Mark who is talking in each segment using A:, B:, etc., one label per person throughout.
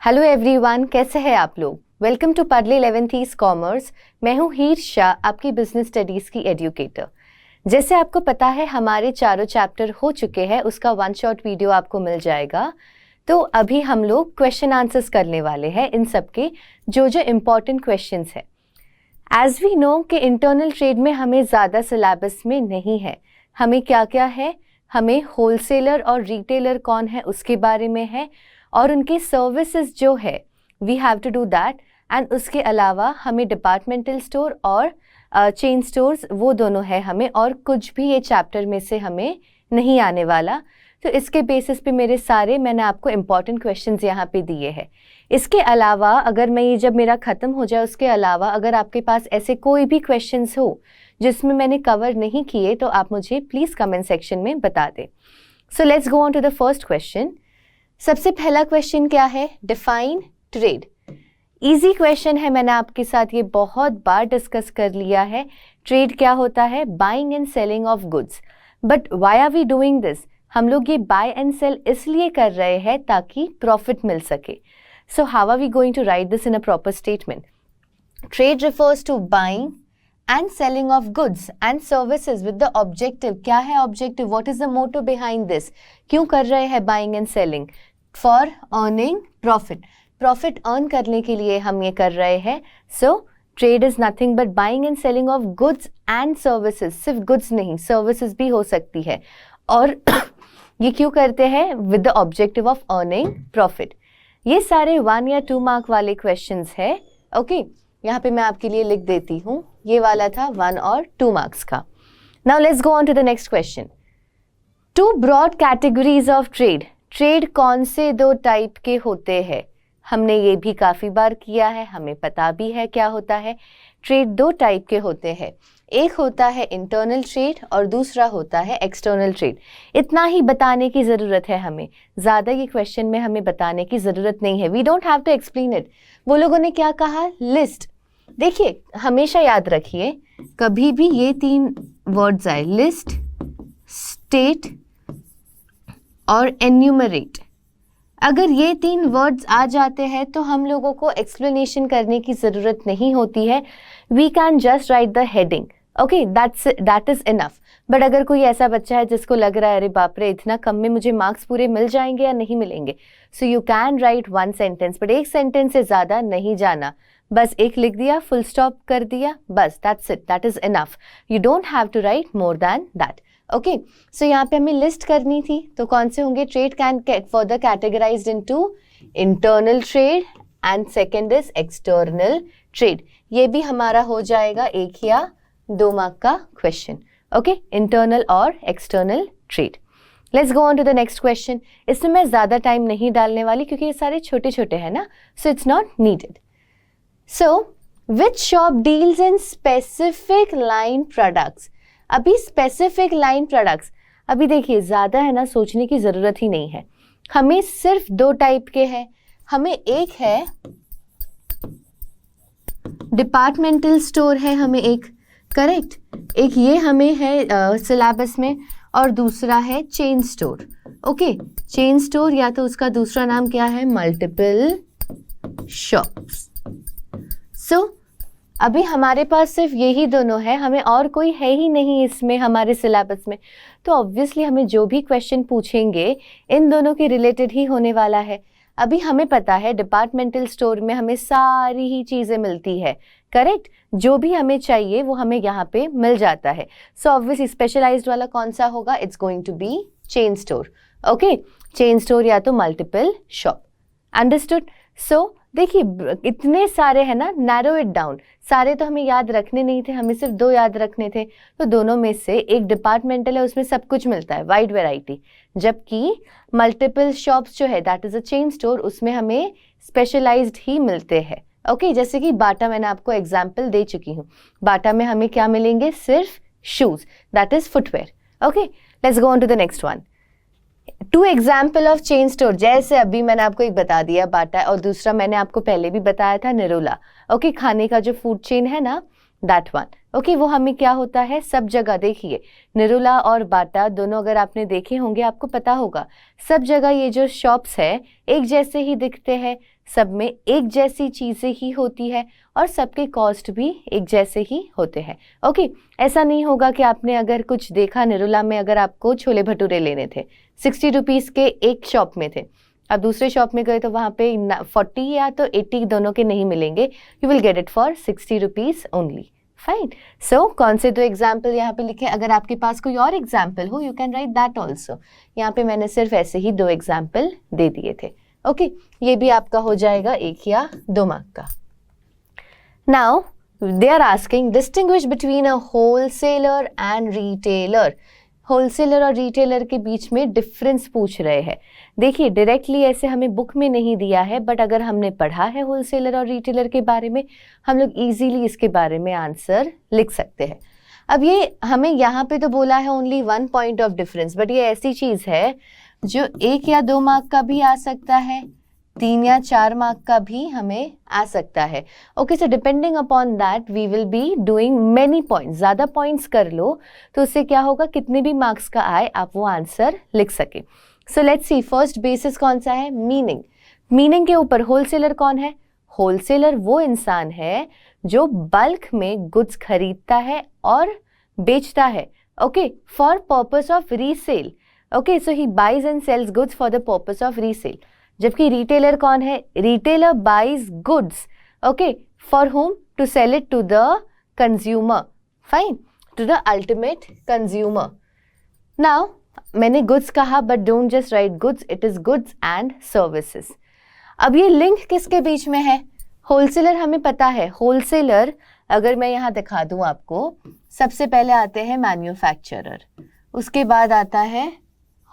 A: Hello everyone, कैसे हैं आप लोग। वेलकम टू पाडली 11th कॉमर्स। मैं हूं हीर शाह, आपकी बिजनेस स्टडीज़ की एजुकेटर। जैसे आपको पता है हमारे चारों चैप्टर हो चुके हैं, उसका वन शॉट वीडियो आपको मिल जाएगा। तो अभी हम लोग क्वेश्चन आंसर्स करने वाले हैं इन सब के जो इम्पॉर्टेंट क्वेश्चंस हैं। एज वी नो कि इंटरनल ट्रेड में हमें ज़्यादा सिलेबस में नहीं है। हमें क्या क्या है, हमें होलसेलर और रिटेलर कौन है उसके बारे में है, और उनके सर्विसेज जो है we have to do that. And उसके अलावा हमें डिपार्टमेंटल स्टोर और चेन स्टोर्स वो दोनों है हमें, और कुछ भी ये चैप्टर में से हमें नहीं आने वाला। तो इसके बेसिस पे मैंने आपको इम्पॉर्टेंट क्वेश्चंस यहाँ पे दिए हैं। इसके अलावा अगर मैं ये जब मेरा ख़त्म हो जाए उसके अलावा अगर आपके पास ऐसे कोई भी क्वेश्चंस हो जिसमें मैंने कवर नहीं किए तो आप मुझे प्लीज़ कमेंट सेक्शन में बता दें। So let's go on to the first question. सबसे पहला क्वेश्चन क्या है, डिफाइन ट्रेड। इजी क्वेश्चन है, मैंने आपके साथ ये बहुत बार डिस्कस कर लिया है। ट्रेड क्या होता है, buying and selling of goods. But why are we doing this, हम लोग ये बाय एंड सेल इसलिए कर रहे हैं ताकि प्रॉफिट मिल सके। So how are we going to write this in a proper statement. Trade refers to buying and selling of goods and services with the objective। क्या है objective, what is the motto behind this, क्यों कर रहे हैं buying and selling? For earning profit। profit earn करने के लिए हम ये कर रहे हैं। so trade is nothing but buying and selling of goods and services। सिर्फ goods नहीं, services भी हो सकती है। और ये क्यों करते हैं, with the objective of earning profit। ये सारे 1 या 2 मार्क वाले क्वेश्चंस है। ओके यहाँ पे मैं आपके लिए लिख देती हूँ, ये वाला था 1 और 2 मार्क्स का। Now let's go on to the next question. 2 broad categories of trade. Trade कौन से 2 टाइप के होते हैं, हमने ये भी काफ़ी बार किया है, हमें पता भी है क्या होता है। ट्रेड 2 टाइप के होते हैं, एक होता है इंटरनल ट्रेड और दूसरा होता है एक्सटर्नल ट्रेड। इतना ही बताने की ज़रूरत है हमें, ज़्यादा ये क्वेश्चन में हमें बताने की ज़रूरत नहीं है। We don't have to explain it. वो लोगों ने क्या कहा, लिस्ट। देखिए हमेशा याद रखिए, कभी भी ये 3 वर्ड्स आए, लिस्ट, स्टेट और एन्यूमरेट, अगर ये 3 वर्ड्स आ जाते हैं तो हम लोगों को एक्सप्लेनेशन करने की ज़रूरत नहीं होती है। We can just write the heading, okay, that is enough. But अगर कोई ऐसा बच्चा है जिसको लग रहा है अरे बाप रे इतना कम में मुझे मार्क्स पूरे मिल जाएंगे या नहीं मिलेंगे, so you can write 1 sentence, but एक सेंटेंस से ज़्यादा नहीं जाना। बस एक लिख दिया, फुल स्टॉप कर दिया, बस that's it, that is enough. You don't have to write more than that. Okay so यहाँ पे हमें लिस्ट करनी थी, तो कौन से होंगे, trade can get further categorised into internal trade and second is external trade. ये भी हमारा हो जाएगा 1 या 2 मार्क का क्वेश्चन। ओके, इंटरनल और external trade. Let's go on to the next question. इसमें मैं ज़्यादा टाइम नहीं डालने वाली क्योंकि ये सारे छोटे छोटे हैं ना, so it's not needed. So which shop deals in specific line products. अभी स्पेसिफिक लाइन प्रोडक्ट्स, अभी देखिए ज़्यादा है ना, सोचने की ज़रूरत ही नहीं है। हमें सिर्फ 2 टाइप के हैं, हमें एक है डिपार्टमेंटल स्टोर है, हमें एक, करेक्ट, एक ये हमें है सिलेबस में, और दूसरा है chain store. Okay, chain store या तो उसका दूसरा नाम क्या है, मल्टीपल शॉप्स। सो अभी हमारे पास सिर्फ यही दोनों है, हमें और कोई है ही नहीं इसमें हमारे सिलेबस में। तो ऑब्वियसली हमें जो भी क्वेश्चन पूछेंगे इन दोनों के रिलेटेड ही होने वाला है। अभी हमें पता है डिपार्टमेंटल स्टोर में हमें सारी ही चीज़ें मिलती है, करेक्ट, जो भी हमें चाहिए वो हमें यहाँ पे मिल जाता है। सो ऑब्वियसली स्पेशलाइज्ड वाला कौन सा होगा, it's going to be chain store. Okay, chain store या तो मल्टीपल शॉप। अंडरस्टूड। सो देखिए इतने सारे हैं ना, नैरो इट डाउन। सारे तो हमें याद रखने नहीं थे, हमें सिर्फ 2 याद रखने थे। तो दोनों में से एक डिपार्टमेंटल है, उसमें सब कुछ मिलता है, वाइड वैरायटी, जबकि मल्टीपल शॉप्स जो है that is a chain store, उसमें हमें स्पेशलाइज्ड ही मिलते हैं। ओके, जैसे कि बाटा मैंने आपको एग्जाम्पल दे चुकी हूँ। बाटा में हमें क्या मिलेंगे, सिर्फ shoes, that is footwear. Okay, let's go on to the next one. 2 example of chain store, जैसे अभी मैंने आपको एक बता दिया बाटा, और दूसरा मैंने आपको पहले भी बताया था निरोला। ओके, खाने का जो फूड चेन है ना दैट वन। ओके, वो हमें क्या होता है सब जगह, देखिए निरुला और बाटा दोनों अगर आपने देखे होंगे आपको पता होगा सब जगह ये जो शॉप्स है एक जैसे ही दिखते हैं, सब में एक जैसी चीज़ें ही होती है और सबके कॉस्ट भी एक जैसे ही होते हैं। ओके, ऐसा नहीं होगा कि आपने अगर कुछ देखा निरुला में, अगर आपको छोले भटूरे लेने थे 60 रुपीज़ के एक शॉप में थे, अब दूसरे शॉप में गए तो वहाँ पे 40 या तो 80 दोनों के नहीं मिलेंगे, you will get it for 60 rupees only. Fine. So कौन से दो एग्जाम्पल यहाँ पे लिखे, अगर आपके पास कोई और एग्जाम्पल हो you can write that also. यहाँ पे मैंने सिर्फ ऐसे ही 2 एग्जाम्पल दे दिए थे। ओके, ये भी आपका हो जाएगा 1 या 2 मार्क का। Now they are asking distinguish between a wholesaler and retailer. Wholesaler और रिटेलर के बीच में डिफरेंस पूछ रहे हैं। देखिए डायरेक्टली ऐसे हमें बुक में नहीं दिया है, बट अगर हमने पढ़ा है होलसेलर और रिटेलर के बारे में हम लोग इजीली इसके बारे में आंसर लिख सकते हैं। अब ये हमें यहाँ पे तो बोला है only 1 point of difference, but ये ऐसी चीज़ है जो 1 या 2 मार्क का भी आ सकता है, 3 या 4 मार्क का भी हमें आ सकता है। Okay, so depending upon that we will be doing many points. ज़्यादा पॉइंट्स कर लो तो उससे क्या होगा, कितने भी मार्क्स का आए आप वो आंसर लिख सके। सो लेट्स सी, फर्स्ट बेसिस कौन सा है, मीनिंग। मीनिंग के ऊपर होलसेलर कौन है, होलसेलर वो इंसान है जो बल्क में गुड्स खरीदता है और बेचता है। Okay, for purpose of resale. Okay, so he buys and sells goods for the purpose of resale. जबकि रिटेलर कौन है, retailer buys goods okay for whom, to sell it to the consumer. Fine, to the ultimate consumer. Now मैंने goods कहा but don't just write goods, it is goods and services. अब ये link किसके बीच में है, wholesaler हमें पता है, होलसेलर अगर मैं यहाँ दिखा दूँ आपको, सबसे पहले आते हैं मैन्युफैक्चरर, उसके बाद आता है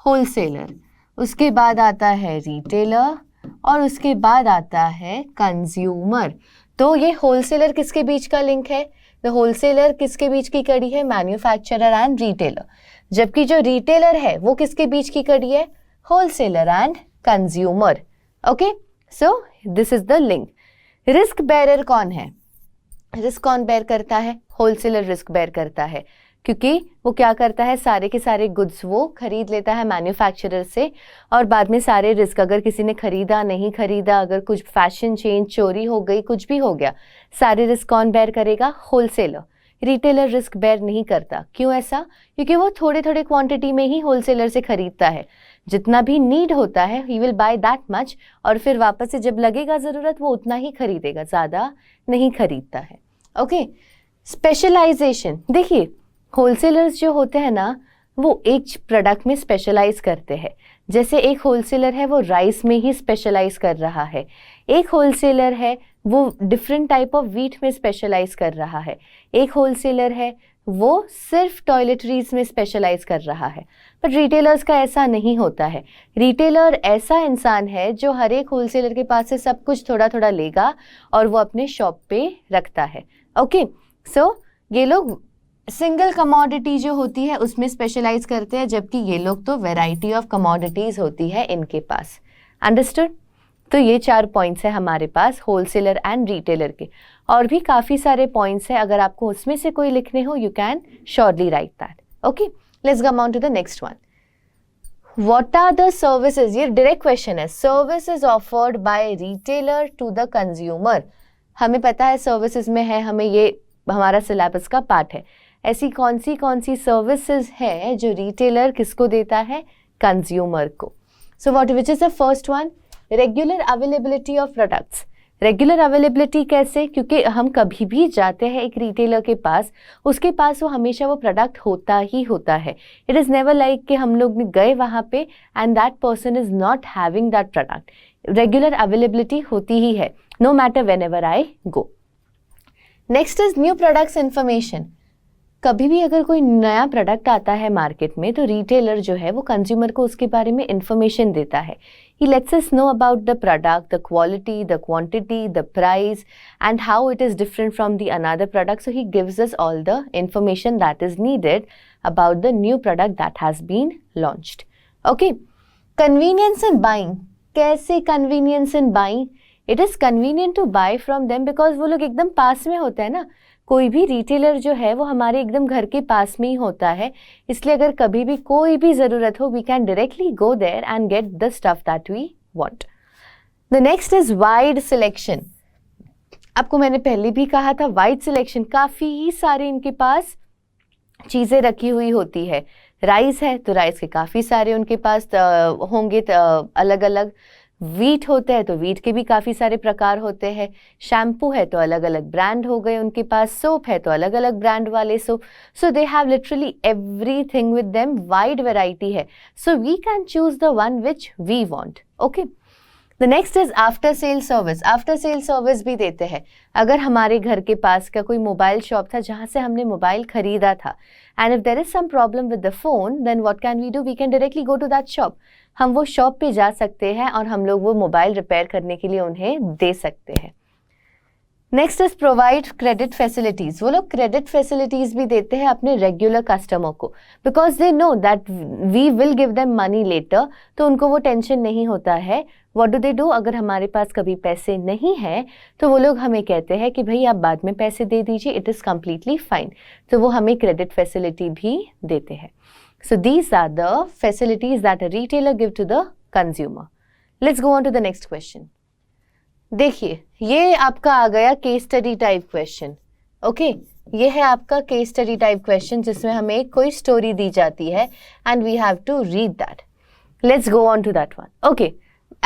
A: होलसेलर, उसके बाद आता है रिटेलर और उसके बाद आता है कंज्यूमर। तो ये होलसेलर किसके बीच का लिंक है, द होलसेलर किसके बीच की कड़ी है, मैन्युफैक्चरर एंड रिटेलर। जबकि जो रिटेलर है वो किसके बीच की कड़ी है, wholesaler and consumer. Okay, so this is the link. Risk bearer कौन है, रिस्क कौन बेयर करता है, होलसेलर रिस्क बेयर करता है, क्योंकि वो क्या करता है, सारे के सारे गुड्स वो खरीद लेता है मैन्युफैक्चरर से और बाद में सारे रिस्क, अगर किसी ने खरीदा नहीं खरीदा, अगर कुछ फैशन चेंज चोरी हो गई, कुछ भी हो गया, सारे रिस्क कौन बेयर करेगा, होलसेलर। रिटेलर रिस्क बेयर नहीं करता। क्यों ऐसा, क्योंकि वो थोड़े थोड़े क्वांटिटी में ही होलसेलर से खरीदता है, जितना भी नीड होता है he will by that much, और फिर वापस से जब लगेगा ज़रूरत वो उतना ही खरीदेगा, ज़्यादा नहीं खरीदता है। Okay, specialisation. देखिए होलसेलर्स जो होते हैं ना वो एक प्रोडक्ट में स्पेशलाइज करते हैं। जैसे एक होलसेलर है वो राइस में ही स्पेशलाइज कर रहा है, एक होलसेलर है वो डिफरेंट टाइप ऑफ वीट में स्पेशलाइज कर रहा है, एक होलसेलर है वो सिर्फ टॉयलेटरीज में स्पेशलाइज कर रहा है। पर रिटेलर्स का ऐसा नहीं होता है। रिटेलर ऐसा इंसान है जो हर एक होलसेलर के पास से सब कुछ थोड़ा थोड़ा लेगा और वो अपने शॉप पे रखता है। ओके, सो ये लोग सिंगल कमोडिटी जो होती है उसमें स्पेशलाइज करते हैं, जबकि ये लोग तो वैरायटी ऑफ कमोडिटीज होती है इनके पास। अंडरस्टूड। तो ये 4 पॉइंट्स है हमारे पास होलसेलर एंड रिटेलर के, और भी काफ़ी सारे पॉइंट्स हैं, अगर आपको उसमें से कोई लिखने हो you can surely write that. Okay, let's come on to the next one. What are the services, ये डायरेक्ट क्वेश्चन है। Services offered by retailer to the consumer. हमें पता है सर्विसेज में है, हमें ये हमारा सिलेबस का पार्ट है। ऐसी कौन सी सर्विसेज है जो रिटेलर किसको देता है, कंज्यूमर को। So what which is the first one, regular availability of products. Regular availability कैसे, क्योंकि हम कभी भी जाते हैं एक रिटेलर के पास, उसके पास वो हमेशा वो प्रोडक्ट होता ही होता है। इट इज़ नेवर लाइक कि हम लोग गए वहाँ पे and that person is not having that product. Regular availability होती ही है, no matter whenever I go. Next is new products information. कभी भी अगर कोई नया प्रोडक्ट आता है मार्केट में तो रिटेलर जो है वो कंज्यूमर को उसके बारे में इंफॉर्मेशन देता है। He lets us know about the product, the quality, the quantity, the price, and how it is different from the another product. So he gives us all the information that is needed about the new product that has been launched. Okay. Convenience in buying. कैसे convenience in buying? It is convenient to buy from them because वो लोग एकदम पास में होते हैं ना, कोई भी रिटेलर जो है वो हमारे एकदम घर के पास में ही होता है, इसलिए अगर कभी भी कोई भी ज़रूरत हो we can directly go there and get the stuff that we want. The next is wide selection. आपको मैंने पहले भी कहा था वाइड सिलेक्शन, काफ़ी सारे इनके पास चीज़ें रखी हुई होती है। राइस है तो राइस के काफ़ी सारे उनके पास होंगे अलग अलग। वीट होता है तो वीट के भी काफ़ी सारे प्रकार होते हैं। शैम्पू है तो अलग अलग ब्रांड हो गए उनके पास। सोप है तो अलग अलग ब्रांड वाले soap. So they have literally everything with them, wide variety है। So we can choose the one which we want. Okay, the next is after sale service. After sale service भी देते हैं। अगर हमारे घर के पास का कोई मोबाइल शॉप था जहाँ से हमने मोबाइल खरीदा था, and if there is some problem with the phone, then what can we do, we can directly go to that shop. हम वो शॉप पे जा सकते हैं और हम लोग वो मोबाइल रिपेयर करने के लिए उन्हें दे सकते हैं। Next is provide credit facilities. वो लोग क्रेडिट फैसिलिटीज भी देते हैं अपने रेगुलर कस्टमर को, because they know that we will give them money later, तो उनको वो टेंशन नहीं होता है। व्हाट डू दे डू, अगर हमारे पास कभी पैसे नहीं हैं तो वो लोग हमें कहते हैं कि भाई आप बाद में पैसे दे दीजिए, इट इज़ कम्प्लीटली फाइन। तो वो हमें क्रेडिट फैसिलिटी भी देते हैं। So these are the facilities that a retailer give to the consumer. Let's go on to the next question. देखिए, ये आपका आ गया case study type question. Okay, ये है आपका केस स्टडी टाइप क्वेश्चन जिसमें हमें कोई स्टोरी दी जाती है and we have to read that. Let's go on to that one. Okay,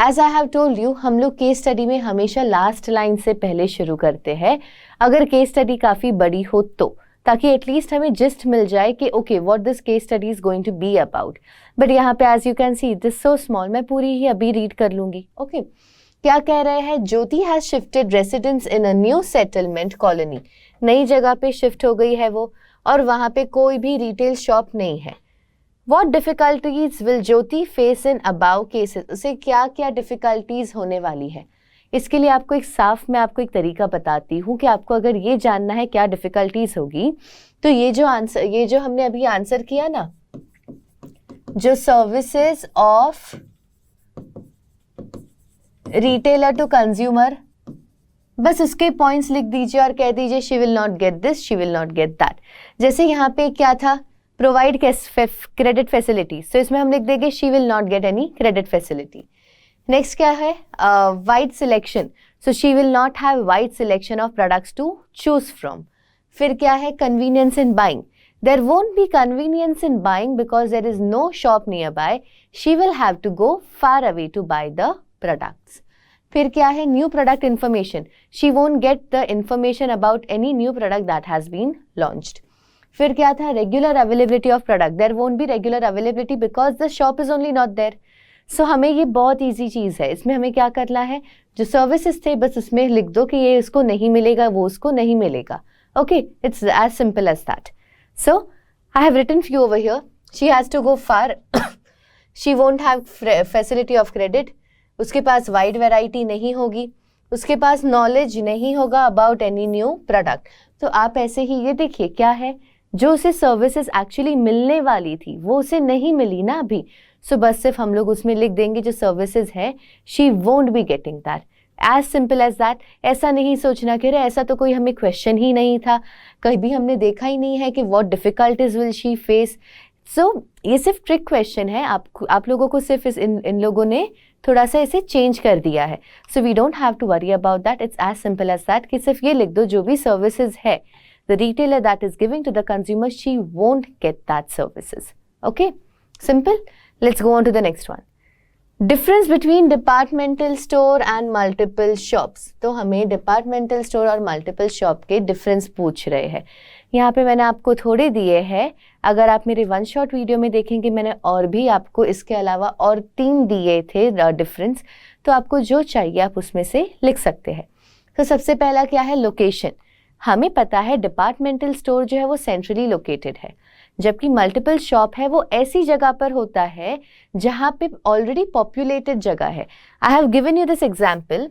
A: as I have told you, हम लोग केस स्टडी में हमेशा लास्ट लाइन से पहले शुरू करते हैं, अगर केस स्टडी काफ़ी बड़ी हो तो, ताकि एटलीस्ट हमें जिस्ट मिल जाए कि okay what this case study is going to be about. But यहाँ पे as you can see this so small, मैं पूरी ही अभी रीड कर लूँगी। ओके, क्या कह रहे हैं, Jyoti has shifted residence in a new settlement colony. नई जगह पे शिफ्ट हो गई है वो, और वहाँ पे कोई भी रिटेल शॉप नहीं है। What difficulties will Jyoti face in above cases, उसे क्या क्या डिफिकल्टीज होने वाली है। इसके लिए आपको एक साफ मैं आपको एक तरीका बताती हूँ कि आपको अगर ये जानना है क्या डिफिकल्टीज होगी, तो ये जो हमने अभी आंसर किया ना, जो services of retailer to consumer, बस उसके पॉइंट्स लिख दीजिए और कह दीजिए she will not get this, she will not get that. जैसे यहाँ पे क्या था, प्रोवाइड क्रेडिट फैसिलिटी, तो इसमें हम लिख देंगे she will not get any credit facility. Next क्या है, wide selection, so she will not have wide selection of products to choose from. फिर क्या है, convenience in buying, there won't be convenience in buying because there is no shop nearby, she will have to go far away to buy the products. फिर क्या है, new product information, she won't get the information about any new product that has been launched. फिर क्या था, regular availability of product, there won't be regular availability because the shop is only not there. So हमें ये बहुत easy चीज़ है, इसमें हमें क्या करना है, जो सर्विसेज थे बस उसमें लिख दो कि ये उसको नहीं मिलेगा, वो उसको नहीं मिलेगा। Okay, it's as simple as that. So I have written few over here, she has to go far, she won't have facility of credit, उसके पास वाइड वैरायटी नहीं होगी, उसके पास नॉलेज नहीं होगा अबाउट एनी न्यू प्रोडक्ट। तो आप ऐसे ही ये देखिए क्या है, जो उसे सर्विसेज एक्चुअली मिलने वाली थी वो उसे नहीं मिली ना अभी, सो बस सिर्फ हम लोग उसमें लिख देंगे जो सर्विसेज है she won't be getting that, as simple as that. ऐसा नहीं सोचना कि ऐसा तो कोई हमें क्वेश्चन ही नहीं था, कभी हमने देखा ही नहीं है कि what difficulties will she face. So ये सिर्फ ट्रिक क्वेश्चन है, आप लोगों को सिर्फ इन लोगों ने थोड़ा सा इसे चेंज कर दिया है। So we don't have to worry about that, it's as simple as that कि सिर्फ ये लिख दो जो भी सर्विसेज है, the retailer that is giving to the consumer, she won't get that services. Okay, simple. Let's go on to the next one. Difference between departmental store and multiple shops. तो हमें departmental store और multiple shop के difference पूछ रहे हैं। यहाँ पे मैंने आपको थोड़े दिए हैं, अगर आप मेरे वन शॉट वीडियो में देखेंगे मैंने और भी आपको इसके अलावा और 3 दिए थे डिफरेंस, तो आपको जो चाहिए आप उसमें से लिख सकते हैं। तो सबसे पहला क्या है, लोकेशन। हमें पता है डिपार्टमेंटल स्टोर जो है वो सेंट्रली लोकेटेड है, जबकि मल्टीपल शॉप है वो ऐसी जगह पर होता है जहाँ पे ऑलरेडी पॉपुलेटेड जगह है। I have given you this example,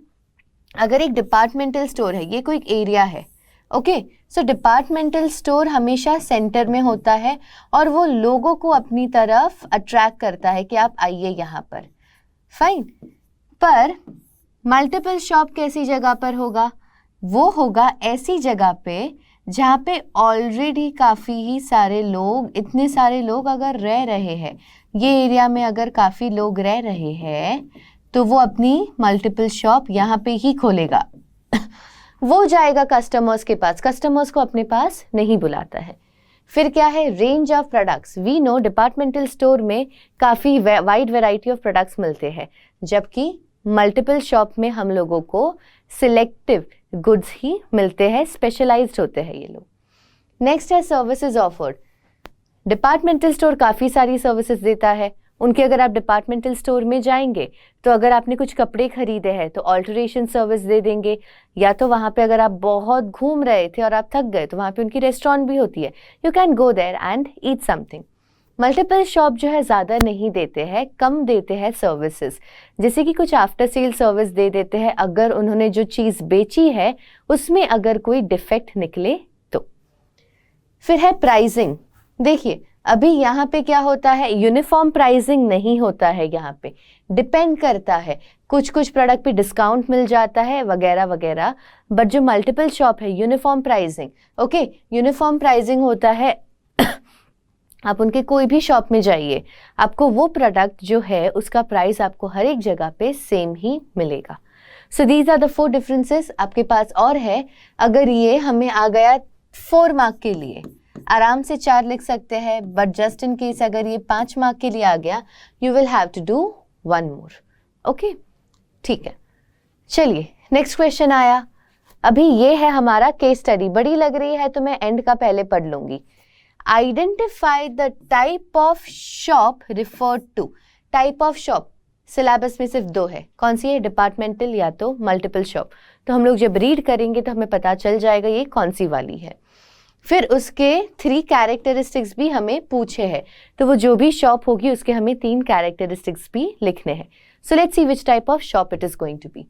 A: अगर एक डिपार्टमेंटल स्टोर है, ये कोई एक एरिया है, ओके, सो डिपार्टमेंटल स्टोर हमेशा सेंटर में होता है और वो लोगों को अपनी तरफ अट्रैक्ट करता है कि आप आइए यहाँ पर, फाइन। पर मल्टीपल शॉप कैसी जगह पर होगा, वो होगा ऐसी जगह पे जहाँ पे ऑलरेडी काफ़ी ही सारे लोग, इतने सारे लोग अगर रह रहे हैं, ये एरिया में अगर काफ़ी लोग रह रहे हैं, तो वो अपनी मल्टीपल शॉप यहाँ पे ही खोलेगा। वो जाएगा कस्टमर्स के पास, कस्टमर्स को अपने पास नहीं बुलाता है। फिर क्या है, range of products. We know departmental store में काफ़ी वाइड वैरायटी ऑफ प्रोडक्ट्स मिलते हैं, जबकि मल्टीपल शॉप में हम लोगों को सिलेक्टिव गुड्स ही मिलते हैं, स्पेशलाइज्ड होते हैं ये लोग। नेक्स्ट है सर्विसेज ऑफर्ड। डिपार्टमेंटल स्टोर काफ़ी सारी सर्विसेज देता है उनके। अगर आप डिपार्टमेंटल स्टोर में जाएंगे तो अगर आपने कुछ कपड़े खरीदे हैं तो ऑल्टरेशन सर्विस दे देंगे, या तो वहाँ पे अगर आप बहुत घूम रहे थे और आप थक गए तो वहाँ पे उनकी रेस्टोरेंट भी होती है, you can go there and eat something. Multiple shop जो है ज़्यादा नहीं देते हैं, कम देते हैं सर्विसेज, जैसे कि कुछ आफ्टर सेल सर्विस दे देते हैं अगर उन्होंने जो चीज़ बेची है उसमें अगर कोई डिफेक्ट निकले तो। फिर है प्राइसिंग। देखिए अभी यहाँ पे क्या होता है, यूनिफॉर्म प्राइसिंग नहीं होता है, यहाँ पे डिपेंड करता है, कुछ कुछ प्रोडक्ट पे डिस्काउंट मिल जाता है वगैरह वगैरह, बट जो मल्टीपल शॉप है uniform pricing, okay, uniform pricing होता है। आप उनके कोई भी शॉप में जाइए, आपको वो प्रोडक्ट जो है उसका प्राइस आपको हर एक जगह पे सेम ही मिलेगा। So these are the 4 differences. आपके पास और है, अगर ये हमें आ गया 4 मार्क के लिए, आराम से 4 लिख सकते हैं, बट जस्ट इन केस अगर ये 5 मार्क के लिए आ गया, you will have to do 1 more. Okay, ठीक है। चलिए नेक्स्ट क्वेश्चन आया। अभी ये है हमारा केस स्टडी। बड़ी लग रही है तो मैं एंड का पहले पढ़ लूंगी। Identify the type of shop referred to. Type of shop syllabus में सिर्फ 2 है, कौन सी है, डिपार्टमेंटल या तो मल्टीपल शॉप। तो हम लोग जब रीड करेंगे तो हमें पता चल जाएगा ये कौन सी वाली है। फिर उसके 3 कैरेक्टरिस्टिक्स भी हमें पूछे हैं, तो वो जो भी शॉप होगी उसके हमें 3 कैरेक्टरिस्टिक्स भी लिखने हैं। So let's see which type of shop it is going to be.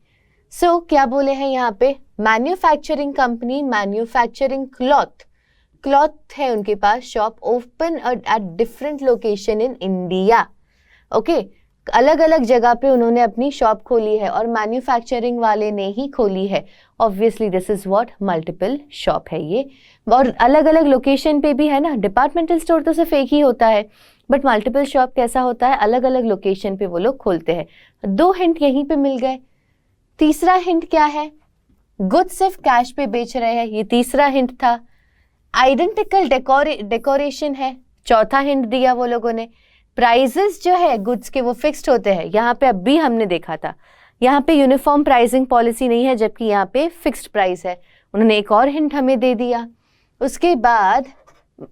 A: So क्या बोले हैं यहाँ पे, manufacturing company, manufacturing cloth, cloth है उनके पास shop, open at different location in India. Okay, अलग अलग जगह पे उन्होंने अपनी शॉप खोली है और मैन्युफैक्चरिंग वाले ने ही खोली है। Obviously this is what multiple shop है ये, और अलग अलग लोकेशन पे भी है ना। डिपार्टमेंटल स्टोर तो सिर्फ एक ही होता है, बट मल्टीपल शॉप कैसा होता है, अलग अलग लोकेशन पे वो लोग खोलते हैं। 2 हिंट यहीं पे मिल गए। तीसरा हिंट क्या है, गुड्स सिर्फ कैश पे बेच रहे हैं, ये तीसरा हिंट था। आइडेंटिकल डेकोरेशन है, चौथा हिंट दिया वो लोगों ने। प्राइजेस जो है गुड्स के वो फिक्स्ड होते हैं, यहाँ पे अभी हमने देखा था, यहाँ पे यूनिफॉर्म प्राइसिंग पॉलिसी नहीं है, जबकि यहाँ पे फिक्स्ड प्राइस है। उन्होंने एक और हिंट हमें दे दिया। उसके बाद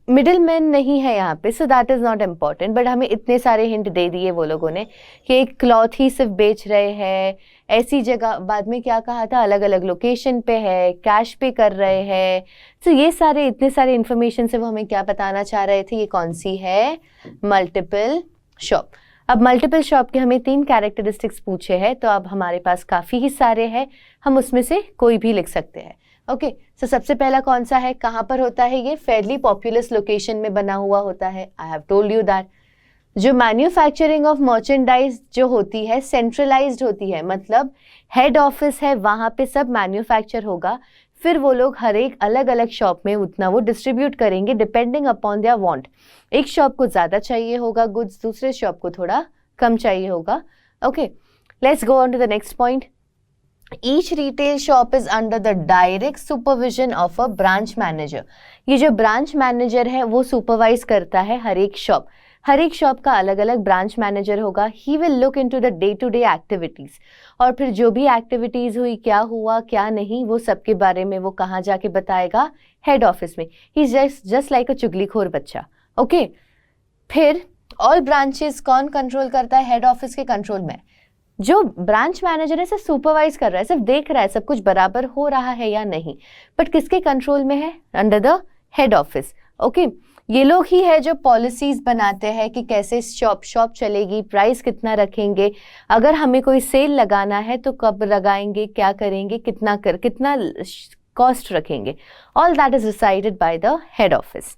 A: मिडिल मैन नहीं है यहाँ पे, so that is not important, but हमें इतने सारे हिंट दे दिए वो लोगों ने कि एक क्लॉथ ही सिर्फ बेच रहे हैं, ऐसी जगह, बाद में क्या कहा था, अलग अलग लोकेशन पे है, कैश पे कर रहे हैं। तो ये सारे इतने सारे इन्फॉर्मेशन से वो हमें क्या बताना चाह रहे थे, ये कौन सी है, मल्टीपल शॉप। अब मल्टीपल शॉप के हमें 3 कैरेक्टरिस्टिक्स पूछे हैं, तो अब हमारे पास काफ़ी ही सारे हैं, हम उसमें से कोई भी लिख सकते हैं। ओके, सो सबसे पहला कौन सा है, कहाँ पर होता है ये, फेयरली पॉपुलस लोकेशन में बना हुआ होता है। आई हैव टोल्ड यू दैट। जो मैन्युफैक्चरिंग ऑफ मर्चेंडाइज जो होती है सेंट्रलाइज्ड होती है, मतलब हेड ऑफिस है, वहाँ पे सब मैन्युफैक्चर होगा, फिर वो लोग हर एक अलग अलग शॉप में उतना वो डिस्ट्रीब्यूट करेंगे डिपेंडिंग अपॉन देयर वांट। एक शॉप को ज़्यादा चाहिए होगा गुड्स, दूसरे शॉप को थोड़ा कम चाहिए होगा। Okay, let's go on to the next point. Each retail shop is under the direct supervision of a branch manager. ये जो ब्रांच मैनेजर है वो सुपरवाइज करता है हर एक शॉप। हर एक शॉप का अलग अलग ब्रांच मैनेजर होगा। He will look into the day to day activities, और फिर जो भी एक्टिविटीज हुई, क्या हुआ क्या नहीं, वो सबके बारे में वो कहाँ जाके बताएगा, हेड ऑफिस में। ही जस्ट लाइक अ चुगलीखोर बच्चा। ओके, फिर ऑल ब्रांचेस कौन कंट्रोल करता है, हेड ऑफिस के कंट्रोल में। जो ब्रांच मैनेजर है सिर्फ सुपरवाइज कर रहा है, सिर्फ देख रहा है सब कुछ बराबर हो रहा है या नहीं, बट किसके कंट्रोल में है, under the head office. Okay, ये लोग ही है जो पॉलिसीज बनाते हैं कि कैसे शॉप चलेगी, प्राइस कितना रखेंगे, अगर हमें कोई सेल लगाना है तो कब लगाएंगे, क्या करेंगे, कितना कॉस्ट रखेंगे। All that is decided by the head office.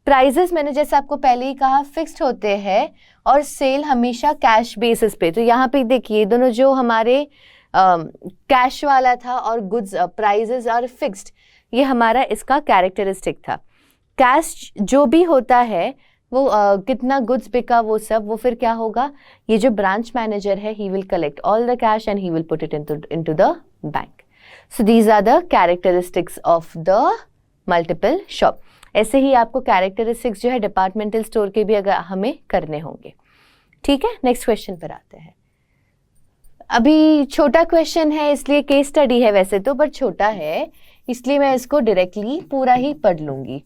A: Prices मैंने जैसे आपको पहले ही कहा फिक्स्ड होते हैं, और सेल हमेशा कैश बेसिस पे। तो यहाँ पे देखिए दोनों जो हमारे कैश वाला था और गुड्स प्राइजेस आर फिक्स्ड, ये हमारा इसका कैरेक्टरिस्टिक था। कैश जो भी होता है वो कितना गुड्स बिका वो सब, वो फिर क्या होगा, ये जो ब्रांच मैनेजर है he will collect all the cash and he will put it into the bank. So these are the characteristics of the multiple shop. ऐसे ही आपको कैरेक्टरिस्टिक्स जो है डिपार्टमेंटल स्टोर के भी अगर हमें करने होंगे। ठीक है, नेक्स्ट क्वेश्चन पर आते हैं। अभी छोटा क्वेश्चन है इसलिए केस स्टडी है वैसे तो, पर छोटा है इसलिए मैं इसको डायरेक्टली पूरा ही पढ़ लूंगी।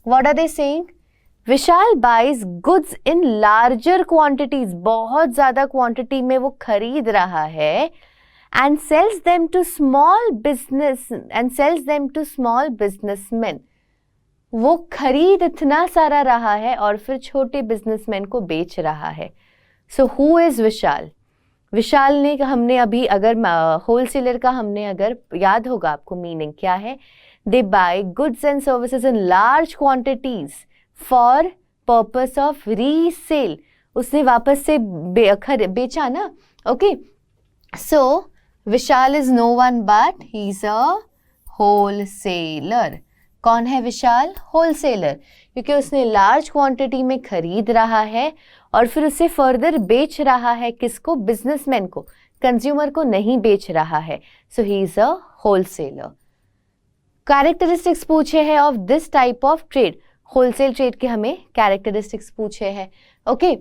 A: What are they saying? Vishal buys goods in larger quantities, बहुत ज्यादा क्वांटिटी में वो खरीद रहा है, and sells them to small businessmen। वो खरीद इतना सारा रहा है और फिर छोटे बिजनेसमैन को बेच रहा है। सो हु इज विशाल? विशाल ने हमने अभी अगर होलसेलर का हमने अगर याद होगा आपको मीनिंग क्या है, they buy goods and services in large quantities for purpose of resale. उसने वापस से बेचा ना। Okay, so Vishal is no one but he is a wholesaler. कौन है विशाल? होलसेलर, क्योंकि उसने लार्ज क्वांटिटी में खरीद रहा है और फिर उसे फर्दर बेच रहा है। किसको? बिजनेसमैन को, कंज्यूमर को नहीं बेच रहा है। So he is a wholesaler. Characteristics पूछे हैं of this type of trade, wholesale trade के हमें कैरेक्टरिस्टिक्स पूछे हैं। ओके,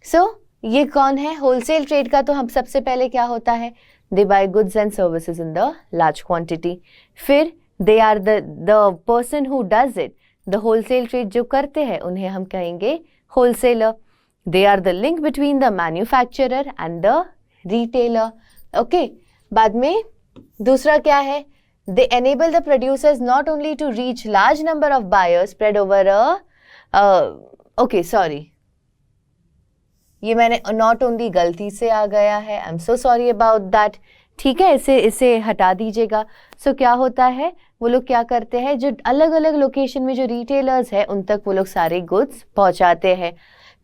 A: सो ये कौन है? होलसेल ट्रेड का तो हम सबसे पहले क्या होता है, they buy goods and services in the large quantity. फिर they are the person who does it, the wholesale trade जो करते हैं उन्हें हम कहेंगे wholesaler. They are the link between the manufacturer and the retailer. Okay, बाद में दूसरा क्या है? They enable the producers not only to reach large number of buyers spread over okay sorry, ये मैंने नॉट ओनली गलती से आ गया है, I am so sorry about that. ठीक है, इसे हटा दीजिएगा। सो क्या होता है, वो लोग क्या करते हैं, जो अलग अलग लोकेशन में जो रिटेलर्स है उन तक वो लोग सारे गुड्स पहुंचाते हैं।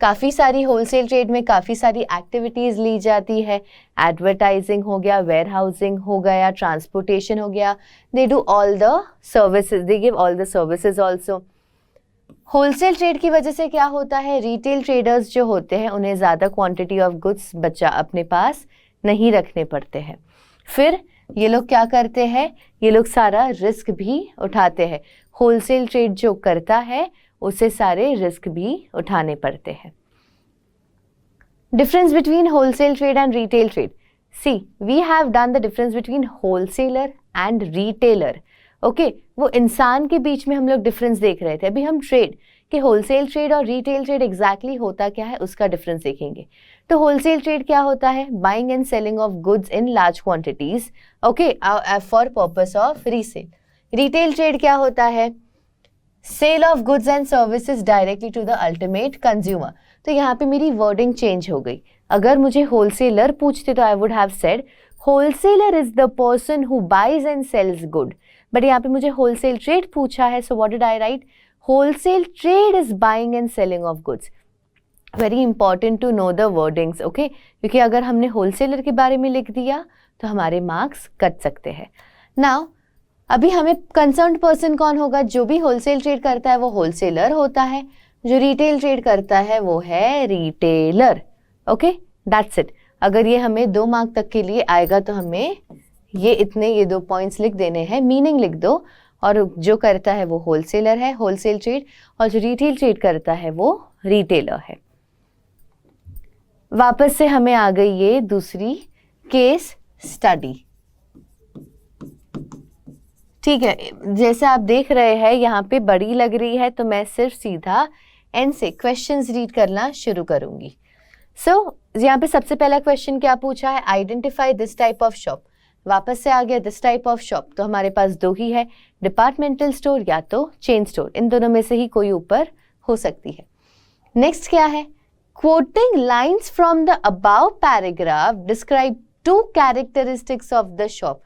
A: काफ़ी सारी होलसेल ट्रेड में काफ़ी सारी एक्टिविटीज़ ली जाती है। एडवर्टाइजिंग हो गया, वेयर हाउसिंग हो गया, ट्रांसपोर्टेशन हो गया। They do all the services, they give all the services also. Wholesale trade की वजह से क्या होता है, रिटेल ट्रेडर्स जो होते हैं उन्हें ज़्यादा क्वांटिटी ऑफ गुड्स अपने पास नहीं रखने पड़ते हैं। फिर ये लोग क्या करते हैं, ये लोग सारा रिस्क भी उठाते हैं। होलसेल ट्रेड जो करता है उसे सारे रिस्क भी उठाने पड़ते हैं। Difference between wholesale trade and retail trade. See, we have done the difference between wholesaler and retailer. Okay, वो इंसान के बीच में हम लोग डिफरेंस देख रहे थे। अभी हम ट्रेड कि होलसेल ट्रेड और रिटेल ट्रेड एग्जैक्टली होता क्या है उसका डिफरेंस देखेंगे। तो होलसेल ट्रेड क्या होता है, buying and selling of goods in large quantities, okay, for purpose of resale. Retail trade क्या होता है, sale of goods and services directly to the ultimate consumer. तो यहाँ पे मेरी वर्डिंग चेंज हो गई। अगर मुझे होलसेलर पूछते तो I would have said wholesaler is the person who buys and sells good, but यहाँ पे मुझे होलसेल ट्रेड पूछा है, so what did I write, wholesale trade is buying and selling of goods. Very important to know the wordings, okay, क्योंकि अगर हमने wholesaler के बारे में लिख दिया तो हमारे मार्क्स कट सकते हैं। नाउ अभी हमें कंसर्न्ड पर्सन कौन होगा, जो भी होलसेल ट्रेड करता है वो होलसेलर होता है, जो रिटेल ट्रेड करता है वो है रिटेलर। Okay, that's it. अगर ये हमें 2 मार्क तक के लिए आएगा तो हमें ये 2 पॉइंट्स लिख देने हैं, मीनिंग लिख दो, और जो करता है वो होलसेलर है, होलसेल ट्रेड, और जो रिटेल ट्रेड करता है वो रिटेलर है। वापस से हमें आ गई ये दूसरी केस स्टडी। ठीक है, जैसे आप देख रहे हैं यहाँ पे बड़ी लग रही है तो मैं सिर्फ सीधा एंड से क्वेश्चंस रीड करना शुरू करूंगी। सो यहाँ पे सबसे पहला क्वेश्चन क्या पूछा है, identify this type of shop. वापस से आ गया दिस टाइप ऑफ शॉप, तो हमारे पास 2 ही है, डिपार्टमेंटल स्टोर या तो चेन स्टोर, इन दोनों में से ही कोई ऊपर हो सकती है। नेक्स्ट क्या है, quoting lines from the above paragraph describe 2 characteristics of the shop।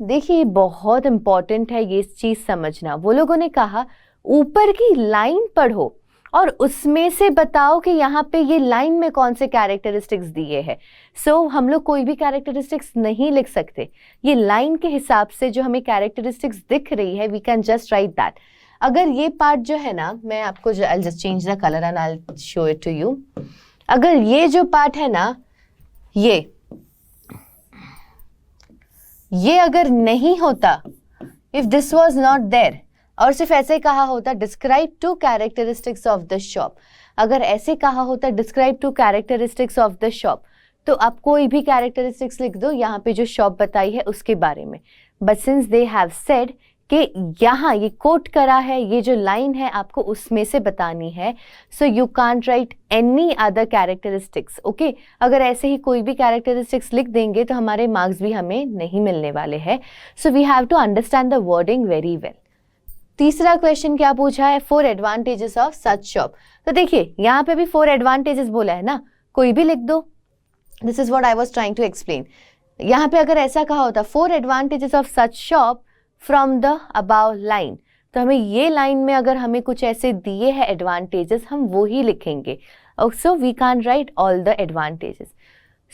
A: देखिए बहुत इंपॉर्टेंट है ये चीज समझना। वो लोगों ने कहा ऊपर की लाइन पढ़ो और उसमें से बताओ कि यहाँ पे ये लाइन में कौन से कैरेक्टरिस्टिक्स दिए हैं। सो हम लोग कोई भी कैरेक्टरिस्टिक्स नहीं लिख सकते, ये लाइन के हिसाब से जो हमें कैरेक्टरिस्टिक्स दिख रही है we can just write that. अगर ये पार्ट जो है ना, मैं आपको I just change the colour and I show it to you. अगर ये जो पार्ट है ना, ये अगर नहीं होता, if this was not there, और सिर्फ ऐसे कहा होता describe 2 characteristics of the shop, अगर ऐसे कहा होता describe 2 characteristics of the shop, तो आप कोई भी कैरेक्टरिस्टिक्स लिख दो यहाँ पे जो शॉप बताई है उसके बारे में। But since they have said कि यहाँ ये कोट करा है, ये जो लाइन है आपको उसमें से बतानी है, so you can't right any other characteristics. Okay, अगर ऐसे ही कोई भी कैरेक्टरिस्टिक्स लिख देंगे तो हमारे मार्क्स भी हमें नहीं मिलने वाले हैं। So we have to understand the wording very well. तीसरा क्वेश्चन क्या पूछा है, 4 एडवांटेजेस ऑफ सच शॉप। तो देखिए यहाँ पे भी 4 एडवांटेजेस बोला है ना, कोई भी लिख दो। This is what I was trying to explain. यहाँ पे अगर ऐसा कहा होता 4 advantages of such shop from the above line, तो हमें ये लाइन में अगर हमें कुछ ऐसे दिए हैं एडवांटेजेस, हम वो ही लिखेंगे। So we can write all the advantages.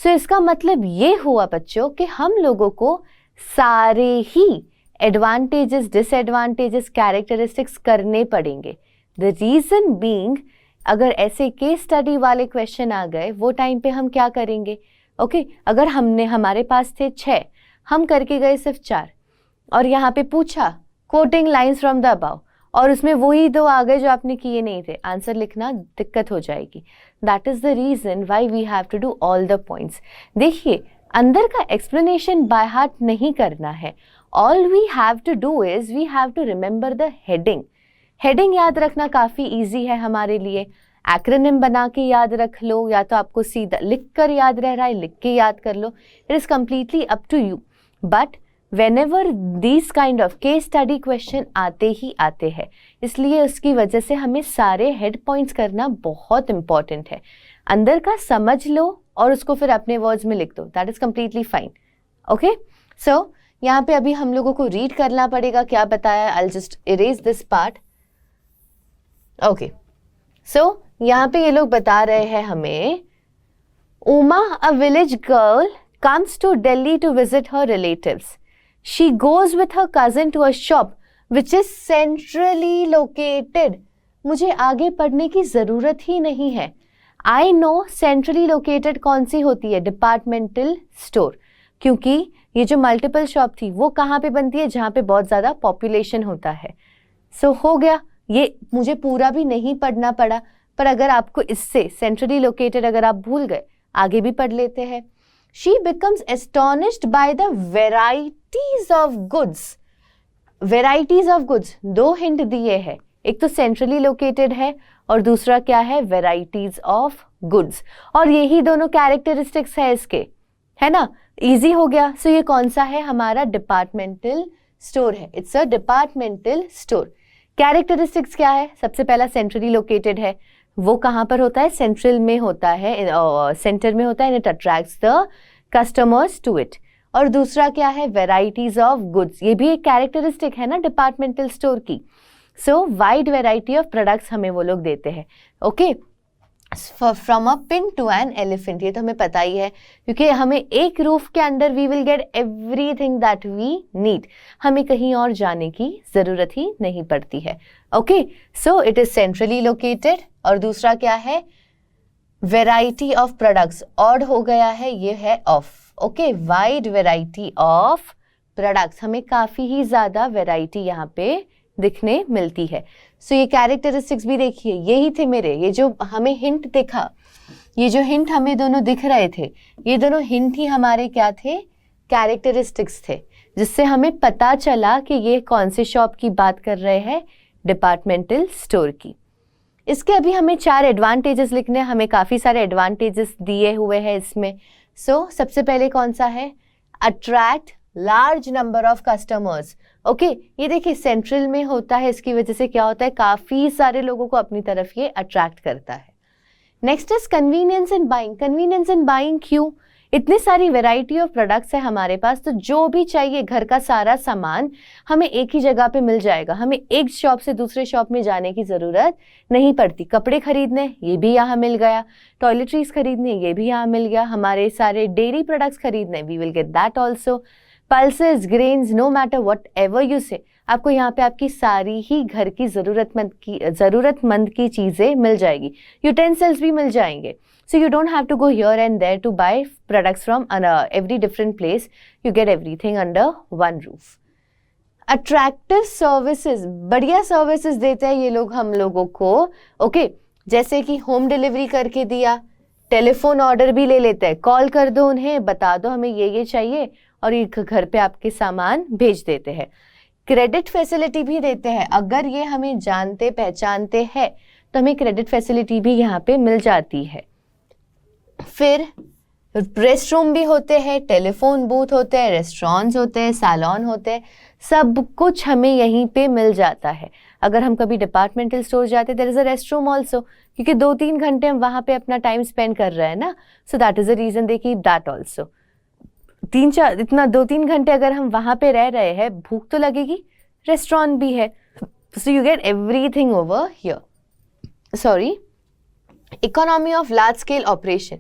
A: So इसका मतलब ये हुआ बच्चों कि हम लोगों को सारे ही एडवांटेजेस, डिसएडवांटेजेस, कैरेक्टरिस्टिक्स करने पड़ेंगे। द रीजन बीइंग, अगर ऐसे केस स्टडी वाले क्वेश्चन आ गए वो टाइम पे हम क्या करेंगे। ओके, अगर हमारे पास थे 6, हम करके गए सिर्फ 4, और यहाँ पे पूछा coating lines from the above, और उसमें वही 2 आ गए जो आपने किए नहीं थे, आंसर लिखना दिक्कत हो जाएगी। That is the reason why we have to do all the points. देखिए अंदर का एक्सप्लेनेशन बाय हार्ट नहीं करना है, all we have to do is we have to remember the heading. Heading याद रखना काफ़ी ईजी है हमारे लिए, एक्रोनिम बना के याद रख लो, या तो आपको सीधा लिख कर याद रह रहा है लिख के याद कर लो, it is completely up to you. But whenever these kind of case study question आते ही आते हैं, इसलिए उसकी वजह से हमें सारे हेड पॉइंट्स करना बहुत इंपॉर्टेंट है। अंदर का समझ लो और उसको फिर अपने वर्ड्स में लिख दो, that is completely fine. Okay, so यहाँ पे अभी हम लोगों को रीड करना पड़ेगा क्या बताया। I just erase this part. Okay, so यहाँ पे ये लोग बता रहे हैं हमें, Uma a village girl comes to Delhi to visit her relatives. She goes with her cousin to a shop which is centrally located. मुझे आगे पढ़ने की ज़रूरत ही नहीं है। I know centrally located कौन सी होती है, डिपार्टमेंटल स्टोर, क्योंकि ये जो मल्टीपल शॉप थी वो कहाँ पे बनती है, जहाँ पे बहुत ज़्यादा पॉपुलेशन होता है। सो हो गया, ये मुझे पूरा भी नहीं पढ़ना पड़ा, पर अगर आपको इससे सेंट्रली लोकेटेड अगर आप भूल गए, आगे भी पढ़ लेते हैं। She becomes astonished by the varieties of goods. Varieties of goods, 2 hint दिए हैं, एक तो सेंट्रली लोकेटेड है और दूसरा क्या है, वेराइटीज ऑफ गुड्स, और यही दोनों कैरेक्टरिस्टिक्स है इसके, है ना, इजी हो गया। सो ये कौन सा है, हमारा डिपार्टमेंटल स्टोर है, it's a departmental store. Characteristics क्या है, सबसे पहला सेंट्रली लोकेटेड है, वो कहाँ पर होता है, सेंट्रल में होता है, सेंटर में होता है, it attracts the customers to it. और दूसरा क्या है, वेराइटीज ऑफ गुड्स, ये भी एक कैरेक्टरिस्टिक है ना डिपार्टमेंटल स्टोर की। So wide variety of products हमें वो लोग देते हैं। Okay, from a pin to an elephant, ये तो हमें पता ही है, क्योंकि हमें एक रूफ के अंदर we will get everything that we need, हमें कहीं और जाने की ज़रूरत ही नहीं पड़ती है। Okay, so it is centrally located, और दूसरा क्या है, वेराइटी ऑफ प्रोडक्ट्स, ऑड हो गया है, ये है of. Okay, wide variety of products, हमें काफ़ी ही ज़्यादा वेराइटी यहाँ पे दिखने मिलती है। सो ये कैरेक्टरिस्टिक्स भी देखिए, यही थे मेरे, ये जो हमें हिंट दिखा, ये जो हिंट हमें दोनों दिख रहे थे, ये दोनों हिंट ही हमारे क्या थे, कैरेक्टरिस्टिक्स थे, जिससे हमें पता चला कि ये कौन सी शॉप की बात कर रहे हैं, डिपार्टमेंटल स्टोर की। इसके अभी हमें 4 एडवांटेजेस लिखने हैं, हमें काफ़ी सारे एडवांटेजेस दिए हुए हैं इसमें। सो सबसे पहले कौन सा है, attract large number of customers. Okay, ये देखिए सेंट्रल में होता है, इसकी वजह से क्या होता है, काफ़ी सारे लोगों को अपनी तरफ ये अट्रैक्ट करता है। Next is convenience in buying. Convenience in buying क्यों, इतनी सारी वैरायटी ऑफ प्रोडक्ट्स है हमारे पास, तो जो भी चाहिए घर का सारा सामान हमें एक ही जगह पे मिल जाएगा। हमें एक शॉप से दूसरे शॉप में जाने की ज़रूरत नहीं पड़ती। कपड़े खरीदने ये भी यहाँ मिल गया, टॉयलेटरीज खरीदने ये भी यहाँ मिल गया, हमारे सारे डेयरी प्रोडक्ट्स खरीदने we will get that also, pulses, grains, no matter whatever you say, आपको यहाँ पे आपकी सारी ही घर की ज़रूरतमंद की चीज़ें मिल जाएगी। यूटेंसिल्स भी मिल जाएंगे। So you don't have to go here and there to buy products from every different place. You get everything under one roof. Attractive services, बढ़िया सर्विसेज देते हैं ये लोग हम लोगों को। ओके, जैसे कि होम डिलीवरी करके दिया, टेलीफोन ऑर्डर भी ले लेते हैं, कॉल कर दो उन्हें, बता दो हमें ये चाहिए और ये घर पे आपके सामान भेज देते हैं। क्रेडिट फैसिलिटी भी देते हैं, अगर ये हमें जानते पहचानते हैं तो हमें क्रेडिट फैसिलिटी भी यहाँ पे मिल जाती है। फिर रेस्ट रूम भी होते हैं, टेलीफोन बूथ होते हैं, रेस्टोरेंट्स होते हैं, सैलून होते हैं, सब कुछ हमें यहीं पे मिल जाता है। अगर हम कभी डिपार्टमेंटल स्टोर जाते हैं, there is a rest room also, क्योंकि 2-3 घंटे हम वहाँ पे अपना टाइम स्पेंड कर रहे हैं ना, so that is a reason they keep that also. 2-3 घंटे अगर हम वहाँ पे रह रहे हैं, भूख तो लगेगी, रेस्टोरेंट भी है, so you get everything over here. Sorry, economy of large scale operation.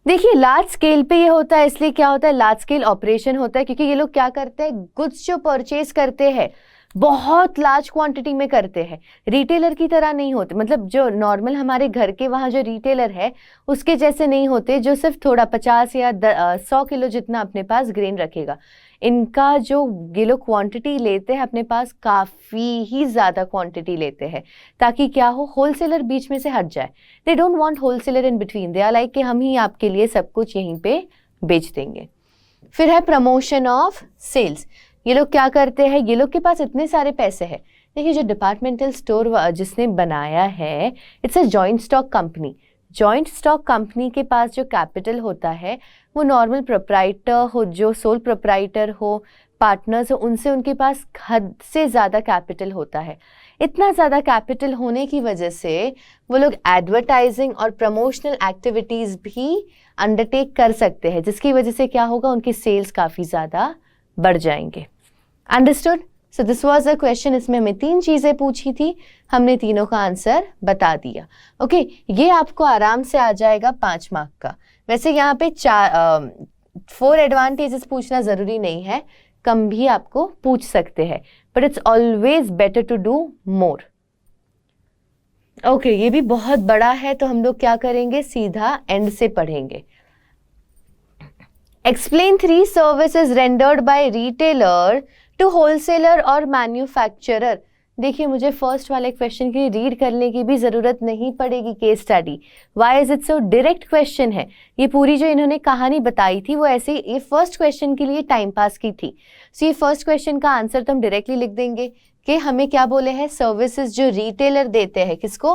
A: देखिए लार्ज स्केल पे ये होता है, इसलिए क्या होता है लार्ज स्केल ऑपरेशन होता है, क्योंकि ये लोग क्या करते हैं, गुड्स जो परचेज करते हैं बहुत लार्ज क्वांटिटी में करते हैं। रिटेलर की तरह नहीं होते, मतलब जो नॉर्मल हमारे घर के वहाँ जो रिटेलर है उसके जैसे नहीं होते, जो सिर्फ थोड़ा 50 या 100 किलो जितना अपने पास ग्रेन रखेगा। इनका जो ये लोग क्वांटिटी लेते हैं अपने पास, काफ़ी ही ज़्यादा क्वांटिटी लेते हैं, ताकि क्या हो, होलसेलर बीच में से हट जाए। They don't want wholesaler in between, they are like कि हम ही आपके लिए सब कुछ यहीं पे बेच देंगे। फिर है प्रमोशन ऑफ सेल्स। ये लोग क्या करते हैं, ये लोग के पास इतने सारे पैसे हैं। देखिए जो डिपार्टमेंटल स्टोर जिसने बनाया है, it's a joint stock company. Joint stock company के पास जो कैपिटल होता है वो नॉर्मल प्रोप्राइटर हो, जो सोल प्रोप्राइटर हो, पार्टनर्स हो, उनसे उनके पास हद से ज़्यादा कैपिटल होता है। इतना ज़्यादा कैपिटल होने की वजह से वो लोग एडवर्टाइजिंग और प्रमोशनल एक्टिविटीज़ भी अंडरटेक कर सकते हैं, जिसकी वजह से क्या होगा, उनकी सेल्स काफ़ी ज़्यादा बढ़ जाएंगे। Understood? So this was a question. इसमें हमें 3 चीज़ें पूछी थी, हमने तीनों का आंसर बता दिया। ओके, ये आपको आराम से आ जाएगा 5 मार्क का। वैसे यहाँ पे 4 एडवांटेजेस पूछना ज़रूरी नहीं है, कम भी आपको पूछ सकते हैं, but it's always better to do more. Okay, ये भी बहुत बड़ा है, तो हम लोग क्या करेंगे, सीधा एंड से पढ़ेंगे। Explain 3 services rendered by retailer to wholesaler और मैन्युफैक्चरर। देखिए मुझे फर्स्ट वाले क्वेश्चन की रीड करने की भी ज़रूरत नहीं पड़ेगी, case study. Why is it so, direct question है। ये पूरी जो इन्होंने कहानी बताई थी वो ऐसे ये फर्स्ट क्वेश्चन के लिए टाइम पास की थी। सो ये फर्स्ट क्वेश्चन का आंसर तो हम डायरेक्टली लिख देंगे कि हमें क्या बोले हैं, सर्विसेज जो रिटेलर देते हैं, किसको,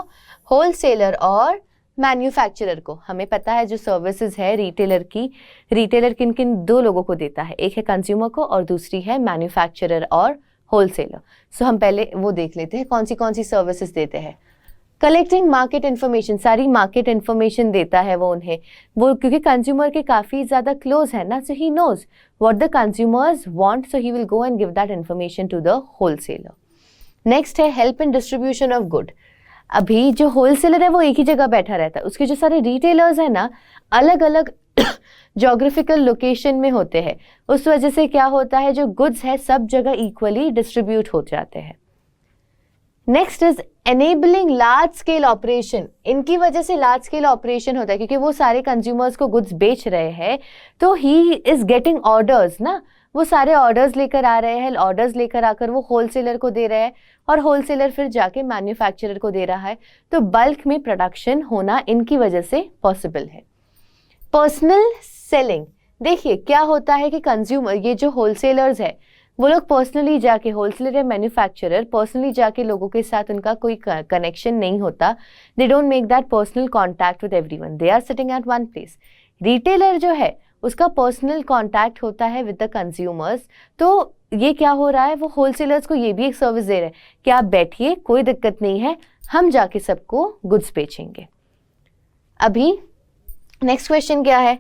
A: होलसेलर और मैन्युफैक्चरर को। हमें पता है जो सर्विसेज है रिटेलर किन किन 2 लोगों को देता है, एक है कंज्यूमर को और दूसरी है मैन्युफैक्चरर और होलसेलर। सो हम पहले वो देख लेते हैं कौन सी सर्विसेज देते हैं। कलेक्टिंग मार्केट इन्फॉर्मेशन, सारी मार्केट इन्फॉर्मेशन देता है वो उन्हें, वो क्योंकि कंज्यूमर के काफ़ी ज़्यादा क्लोज है ना, so he knows what the consumers want, so he will go and give that information to the wholesaler. Next है help in distribution of good. अभी जो होलसेलर है वो एक ही जगह बैठा रहता है, उसके जो सारे रिटेलर्स हैं ना अलग अलग जोग्राफिकल लोकेशन में होते हैं, उस वजह से क्या होता है, जो गुड्स है सब जगह इक्वली डिस्ट्रीब्यूट हो जाते हैं। Next is enabling large scale operation. इनकी वजह से लार्ज स्केल ऑपरेशन होता है, क्योंकि वो सारे कंज्यूमर्स को गुड्स बेच रहे हैं, तो ही इज गेटिंग ऑर्डर्स ना, वो सारे ऑर्डर्स लेकर आ रहे हैं, ऑर्डर्स लेकर आकर वो होलसेलर को दे रहे हैं और होलसेलर फिर जाके मैन्युफैक्चरर को दे रहा है, तो बल्क में प्रोडक्शन होना इनकी वजह से पॉसिबल है। पर्सनल सेलिंग, देखिए क्या होता है कि कंज्यूमर, ये जो होलसेलर्स है वो लोग पर्सनली जाके, होलसेलर या मैन्युफैक्चरर पर्सनली जाके लोगों के साथ उनका कोई कनेक्शन नहीं होता, they don't make that personal contact with everyone, they are sitting at one place. Retailer जो है उसका पर्सनल कॉन्टैक्ट होता है विद द कंज्यूमर्स, तो ये क्या हो रहा है, वो होलसेलर्स को ये भी एक सर्विस दे रहे हैं कि आप बैठिए, कोई दिक्कत नहीं है, हम जाके सबको गुड्स बेचेंगे। अभी नेक्स्ट क्वेश्चन क्या है,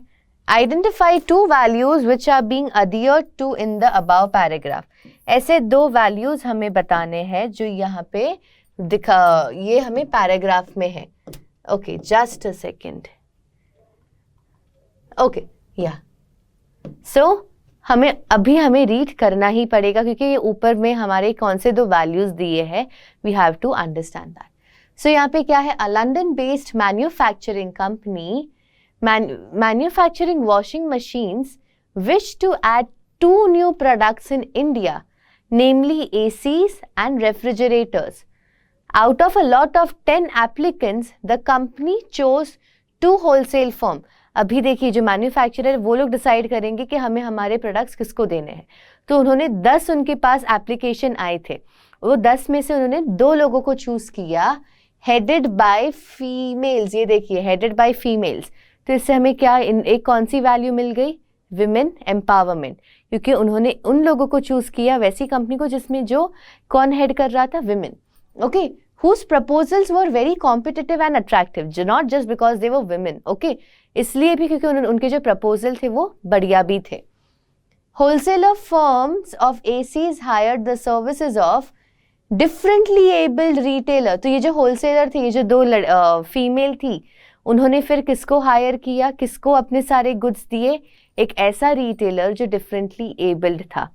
A: identify two values which are being adhered to in the above paragraph. ऐसे दो वैल्यूज हमें बताने हैं जो यहाँ पे ये हमें पैराग्राफ में है। Okay, just a second. Okay, या सो हमें रीड करना ही पड़ेगा क्योंकि ये ऊपर में हमारे कौन से दो वैल्यूज दिए हैं, we have to understand that. So यहाँ पे क्या है, a London based manufacturing company manufacturing washing machines wish to add 2 new products in India, namely ACs and refrigerators. Out of a lot of 10 applicants, the company chose 2 wholesale firm. अभी देखिए जो manufacturer वो लोग decide करेंगे कि हमें हमारे products किसको देने हैं। तो उन्होंने 10 उनके पास एप्लीकेशन आए थे, वो 10 में से उन्होंने 2 लोगों को चूज किया, हेडेड बाय फीमेल्स। ये देखिए, हेडेड बाय फीमेल्स। तो इससे हमें क्या एक कौन सी वैल्यू मिल गई, विमेन एम्पावरमेंट, क्योंकि उन्होंने उन लोगों को चूज किया, वैसी कंपनी को जिसमें जो कौन हेड कर रहा था, women. Okay, whose proposals were very competitive and attractive, not just because they were women. Okay, इसलिए भी क्योंकि उनके जो प्रपोजल थे वो बढ़िया भी थे। Wholesaler firms of ACs hired the services of differently abled retailer. तो ये जो होलसेलर थे, ये जो 2 फीमेल थी, उन्होंने फिर किसको हायर किया, किसको अपने सारे गुड्स दिए, एक ऐसा रिटेलर जो डिफरेंटली एबल्ड था।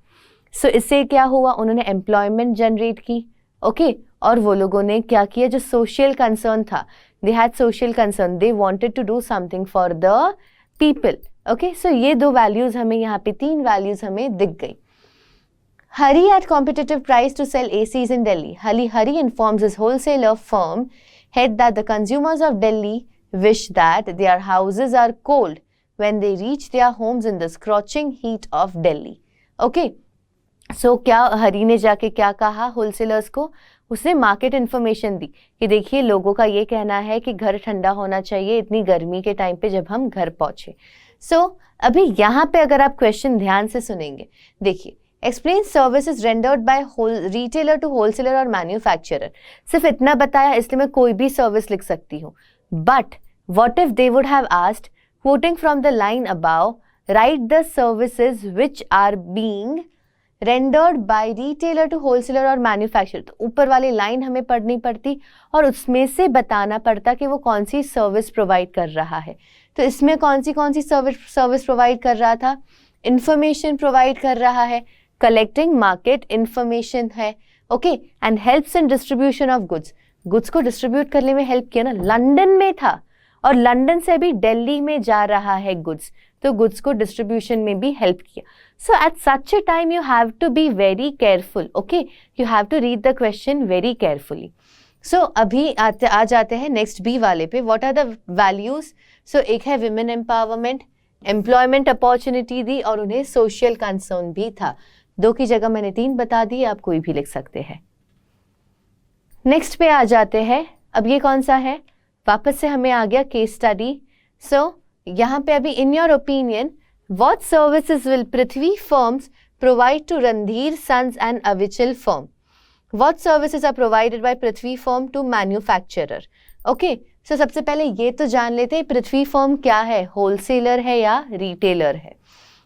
A: सो इससे क्या हुआ, उन्होंने एम्प्लॉयमेंट जनरेट की। ओके, और वो लोगों ने क्या किया, जो सोशल कंसर्न था, they had social concern, they wanted to do something for the people. Okay, so ये 2 वैल्यूज हमें यहाँ पे 3 वैल्यूज हमें दिख गई। हरी at competitive price to sell ACs in Delhi. Hari informs his wholesaler firm head that the consumers of Delhi wish that their houses are cold when they reach their homes in the scorching heat of Delhi. Okay, so क्या हरी ने जाके क्या कहा wholesalers को, उसने market information दी कि देखिए लोगों का ये कहना है कि घर ठंडा होना चाहिए इतनी गर्मी के टाइम पे जब हम घर पहुंचे। सो अभी यहाँ पे अगर आप क्वेश्चन ध्यान से सुनेंगे, देखिए, explain services rendered by retailer to wholesaler और मैन्युफैक्चरर। सिर्फ इतना बताया, इसलिए मैं कोई भी सर्विस लिख सकती हूँ। But what if they would have asked, quoting from the line above, write the services which are being rendered by retailer to wholesaler और manufacturer। तो ऊपर वाली लाइन हमें पढ़नी पड़ती और उसमें से बताना पड़ता कि वो कौन सी सर्विस प्रोवाइड कर रहा है। तो इसमें कौन सी सर्विस प्रोवाइड कर रहा था, इंफॉर्मेशन प्रोवाइड कर रहा है, कलेक्टिंग मार्केट इंफॉर्मेशन है। Okay, and helps in distribution of goods को डिस्ट्रीब्यूट करने में हेल्प किया ना, लंदन में था और लंदन से भी दिल्ली में जा रहा है गुड्स, तो गुड्स को डिस्ट्रीब्यूशन में भी हेल्प किया। So at such a time you have to be very careful. Okay, you have to read the question very carefully. So अभी आ जाते हैं नेक्स्ट बी वाले पे, what are the values. So एक है विमेन एम्पावरमेंट, एम्प्लॉयमेंट अपॉर्चुनिटी दी और उन्हें सोशल कंसर्न भी था। 2 की जगह मैंने 3 बता दी, आप कोई भी लिख सकते हैं। नेक्स्ट पे आ जाते हैं, अब ये कौन सा है, वापस से हमें आ गया केस स्टडी। सो यहाँ पे अभी in your opinion what services will Prithvi firms provide to Randhir sons and Avichal firm. What services are provided by Prithvi firm to manufacturer. Okay, so सबसे पहले ये तो जान लेते हैं पृथ्वी फर्म क्या है, होलसेलर है या रिटेलर है।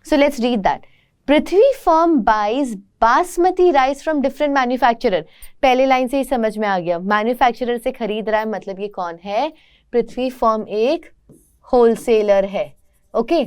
A: So let's read that. Prithvi firm buys basmati rice from different manufacturer. पहले लाइन से ही समझ में आ गया, मैन्युफैक्चरर से खरीद रहा है, मतलब ये कौन है, पृथ्वी फर्म एक होलसेलर है। Okay,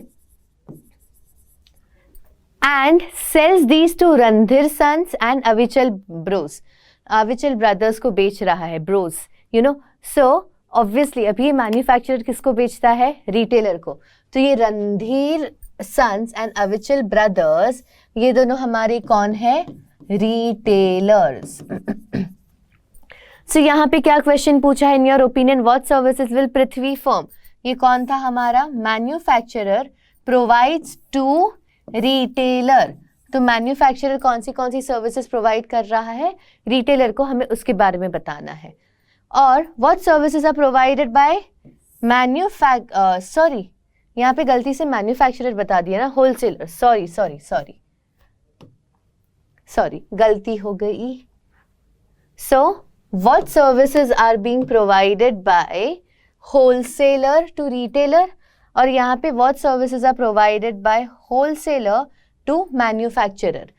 A: and sells these to Randhir sons and Avichal bros. Avichal brothers को बेच रहा है, bros, you know. So obviously अभी ये मैन्युफैक्चरर किसको बेचता है, रिटेलर को। तो ये Randhir sons and Avichal brothers, ये दोनों हमारे कौन है, रिटेलर्स। सो यहाँ पे क्या क्वेश्चन पूछा है, इन your opinion what services will Prithvi firm, ये कौन था हमारा, मैन्युफैक्चरर प्रोवाइड्स टू रिटेलर। तो मैन्युफैक्चरर कौन सी सर्विसेज प्रोवाइड कर रहा है, रिटेलर को, हमें उसके बारे में बताना है। और what services are provided by sorry, यहाँ पे गलती से मैन्युफैक्चरर बता दिया ना, होलसेलर, सॉरी गलती हो गई। So what services are being provided by wholesaler to retailer, और यहाँ पे what services are provided by wholesaler to manufacturer.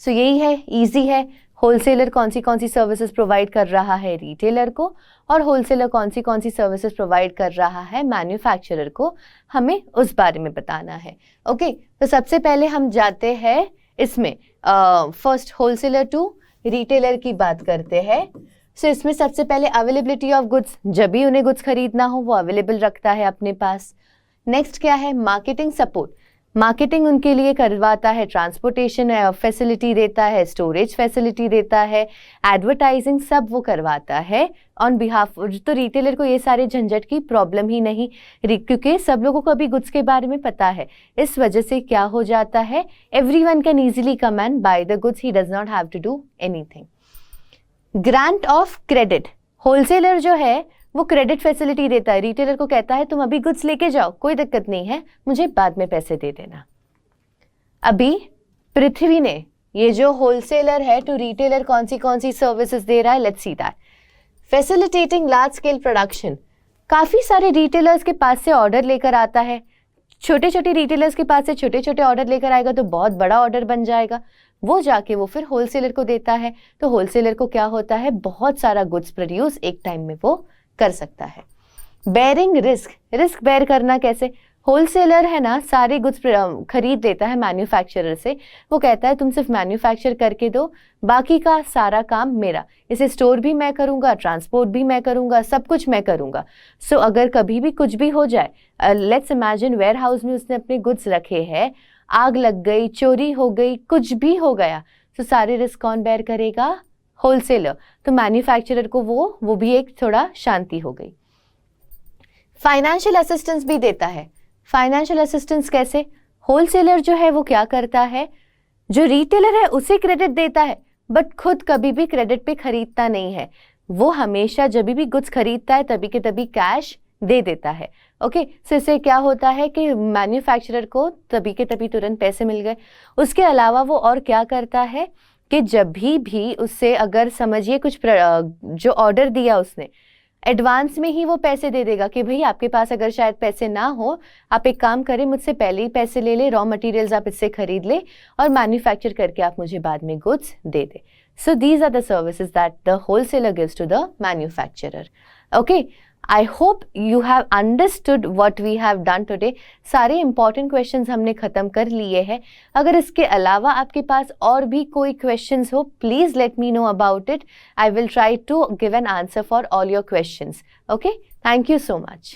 A: So यही है, इजी है। होलसेलर कौन सी सर्विसेज प्रोवाइड कर रहा है रिटेलर को, और होलसेलर कौन सी सर्विसेज प्रोवाइड कर रहा है मैन्युफैक्चरर को, हमें उस बारे में बताना है। ओके, तो सबसे पहले हम जाते हैं इसमें फर्स्ट होलसेलर टू रिटेलर की बात करते हैं। सो इसमें सबसे पहले अवेलेबिलिटी ऑफ गुड्स, जब भी उन्हें गुड्स खरीदना हो वो अवेलेबल रखता है अपने पास। नेक्स्ट क्या है, मार्केटिंग सपोर्ट, मार्केटिंग उनके लिए करवाता है, ट्रांसपोर्टेशन फैसिलिटी देता है, स्टोरेज फैसिलिटी देता है, एडवर्टाइजिंग सब वो करवाता है ऑन बिहाफ। तो रिटेलर को ये सारे झंझट की प्रॉब्लम ही नहीं, क्योंकि सब लोगों को अभी गुड्स के बारे में पता है। इस वजह से क्या हो जाता है, everyone can easily come and buy the goods, he does not have to do anything. Grant of credit, wholesaler जो है वो क्रेडिट फैसिलिटी देता है, रिटेलर को कहता है तुम अभी गुड्स लेके जाओ, कोई दिक्कत नहीं है, मुझे बाद में पैसे दे देना। अभी पृथ्वी ने, ये जो होलसेलर है टू रिटेलर कौन सी सर्विसेज दे रहा है, let's see that. Facilitating large scale production, काफी सारे रिटेलर्स के पास से ऑर्डर लेकर आता है, छोटे छोटे रिटेलर्स के पास से छोटे छोटे ऑर्डर लेकर आएगा तो बहुत बड़ा ऑर्डर बन जाएगा, वो जाके वो फिर होलसेलर को देता है। तो होलसेलर को क्या होता है, बहुत सारा गुड्स प्रोड्यूस एक टाइम में वो कर सकता है। बेयरिंग रिस्क, रिस्क बेयर करना कैसे, होलसेलर है ना सारे गुड्स खरीद लेता है मैन्युफैक्चरर से, वो कहता है तुम सिर्फ मैन्युफैक्चर करके दो, बाकी का सारा काम मेरा, इसे स्टोर भी मैं करूंगा, ट्रांसपोर्ट भी मैं करूंगा, सब कुछ मैं करूंगा। सो अगर कभी भी कुछ भी हो जाए, लेट्स इमेजिन वेयर हाउस में उसने अपने गुड्स रखे हैं, आग लग गई, चोरी हो गई, कुछ भी हो गया, तो सारे रिस्क कौन बेयर करेगा, होलसेलर। तो मैन्युफैक्चरर को वो भी एक थोड़ा शांति हो गई। फाइनेंशियल असिस्टेंस भी देता है। फाइनेंशियल असिस्टेंस कैसे, होलसेलर जो है वो क्या करता है, जो रिटेलर है उसे क्रेडिट देता है, बट खुद कभी भी क्रेडिट पे खरीदता नहीं है, वो हमेशा जब भी गुड्स खरीदता है तभी के तभी कैश दे देता है। ओके, सो इससे क्या होता है कि मैन्युफैक्चरर को तभी के तभी तुरंत पैसे मिल गए। उसके अलावा वो और क्या करता है कि जब भी उससे अगर समझिए कुछ जो ऑर्डर दिया उसने, एडवांस में ही वो पैसे दे देगा कि भाई आपके पास अगर शायद पैसे ना हो, आप एक काम करें, मुझसे पहले ही पैसे ले ले, रॉ मटेरियल्स आप इससे खरीद ले और मैन्युफैक्चर करके आप मुझे बाद में गुड्स दे दे। So these are the services that the wholesaler gives to the manufacturer. Okay, I hope you have understood what we have done today. सारे important questions हमने खत्म कर लिए हैं। अगर इसके अलावा आपके पास और भी कोई questions हो, please let me know about it. I will try to give an answer for all your questions. Okay? Thank you so much.